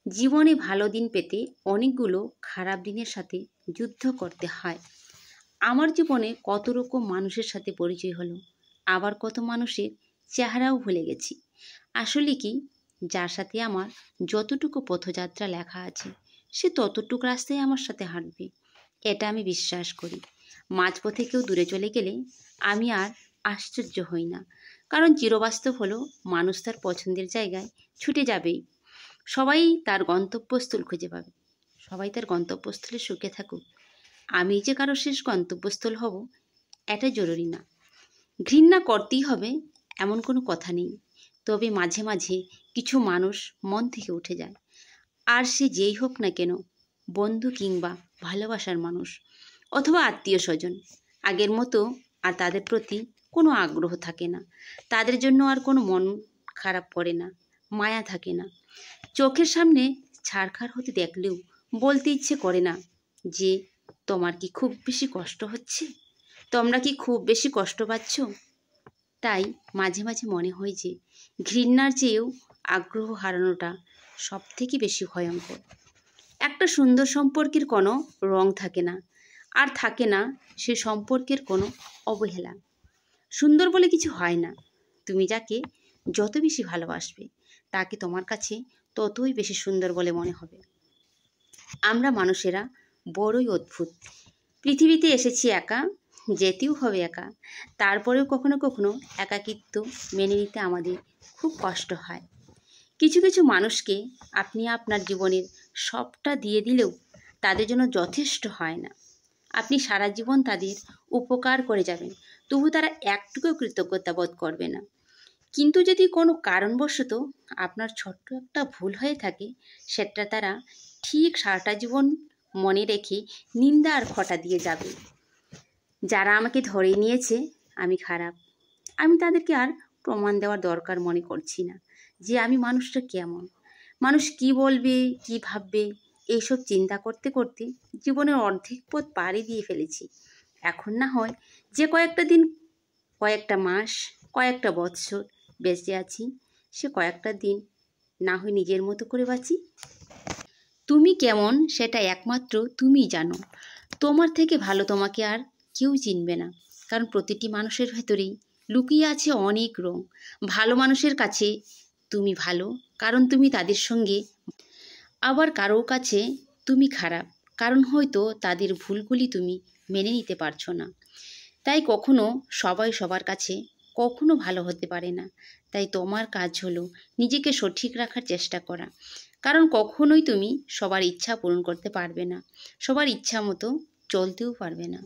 জীবনে ভালো দিন পেতে অনেকগুলো খারাপ দিনের সাথে যুদ্ধ করতে হয়। আমার জীবনে কত রকম মানুষের সাথে পরিচয় হলো, আবার কত মানুষের চেহারাও ভুলে গেছি। আসলে কি, যার সাথে আমার যতটুকু পথযাত্রা লেখা আছে সে ততটুকু রাস্তায় আমার সাথে হাঁটবে, এটা আমি বিশ্বাস করি। মাঝপথে কেউ দূরে চলে গেলে আমি আর আশ্চর্য হই না, কারণ চিরবাস্তব হলো মানুষ তার পছন্দের জায়গায় ছুটে যাবেই। সবাই তার গন্তব্যস্থল খুঁজে পাবে, সবাই তার গন্তব্যস্থলে সুখে থাকুক। আমি যে কারো শেষ গন্তব্যস্থল হব এটা জরুরি না। ঘৃণা করতেই হবে এমন কোনো কথা নেই, তবে মাঝে মাঝে কিছু মানুষ মন থেকে উঠে যায়, আর সে যেই হোক না কেন, বন্ধু কিংবা ভালোবাসার মানুষ অথবা আত্মীয় স্বজন, আগের মতো আর তাদের প্রতি কোনো আগ্রহ থাকে না। তাদের জন্য আর কোনো মন খারাপ করে না, মায়া থাকে না। চোখের সামনে ছারখার হতে দেখলেও বলতে ইচ্ছে করে না যে তোমার কি খুব বেশি কষ্ট হচ্ছে, তোমরা কি খুব বেশি কষ্ট পাচ্ছ। তাই মাঝে মাঝে মনে হয় যে ঘৃণার চেয়েও আগ্রহ হারানোটা সব থেকে বেশি ভয়ঙ্কর। একটা সুন্দর সম্পর্কের কোনো রং থাকে না, আর থাকে না সে সম্পর্কের কোনো অবহেলা। সুন্দর বলে কিছু হয় না, তুমি যাকে যত বেশি ভালোবাসবে তাকে তোমার কাছে ততই বেশি সুন্দর বলে মনে হবে। আমরা মানুষেরা বড়ই অদ্ভুত। পৃথিবীতে এসেছি একা, যেতেও হবে একা। তারপরেও কখনো কখনো একাকিত্ব মেনে নিতে আমাদের খুব কষ্ট হয়। কিছু কিছু মানুষকে আপনি আপনার জীবনের সবটা দিয়ে দিলেও তাদের জন্য যথেষ্ট হয় না। আপনি সারা জীবন তাদের উপকার করে যাবেন, তবু তারা একটুকু কৃতজ্ঞতা বোধ করবে না। কিন্তু যদি কোনো কারণবশত আপনার ছোট্ট একটা ভুল হয়ে থাকে, সেটা তারা ঠিক সারাটা জীবন মনে রেখে নিন্দা আর খোঁটা দিয়ে যাবে। যারা আমাকে ধরে নিয়েছে আমি খারাপ, আমি তাদেরকে আর প্রমাণ দেওয়ার দরকার মনে করছি না যে আমি মানুষটা কেমন। মানুষ কি বলবে, কি ভাববে, এইসব চিন্তা করতে করতে জীবনের অর্ধেক পথ পাড়ি দিয়ে ফেলেছি। এখন না হয় যে কয়েকটা দিন, কয়েকটা মাস, কয়েকটা বৎসর বেঁচে আছি, সে কয়েকটা দিন না হয় নিজের মতো করে বাঁচি। তুমি কেমন সেটা একমাত্র তুমিই জানো। তোমার থেকে ভালো তোমাকে আর কেউ চিনবে না, কারণ প্রতিটি মানুষের ভেতরেই লুকিয়ে আছে অনেক রং। ভালো মানুষের কাছে তুমি ভালো, কারণ তুমি তাদের সঙ্গে, আবার কারো কাছে তুমি খারাপ, কারণ হয়তো তাদের ভুলগুলি তুমি মেনে নিতে পারছো না। তাই কখনো সবাই সবার কাছে কখনো ভালো হতে পারে না। তাই তোমার কাজ হলো নিজেকে সঠিক রাখার চেষ্টা করা, কারণ কখনোই তুমি সবার ইচ্ছা পূরণ করতে পারবে না, সবার ইচ্ছা মতো চলতেও পারবে না।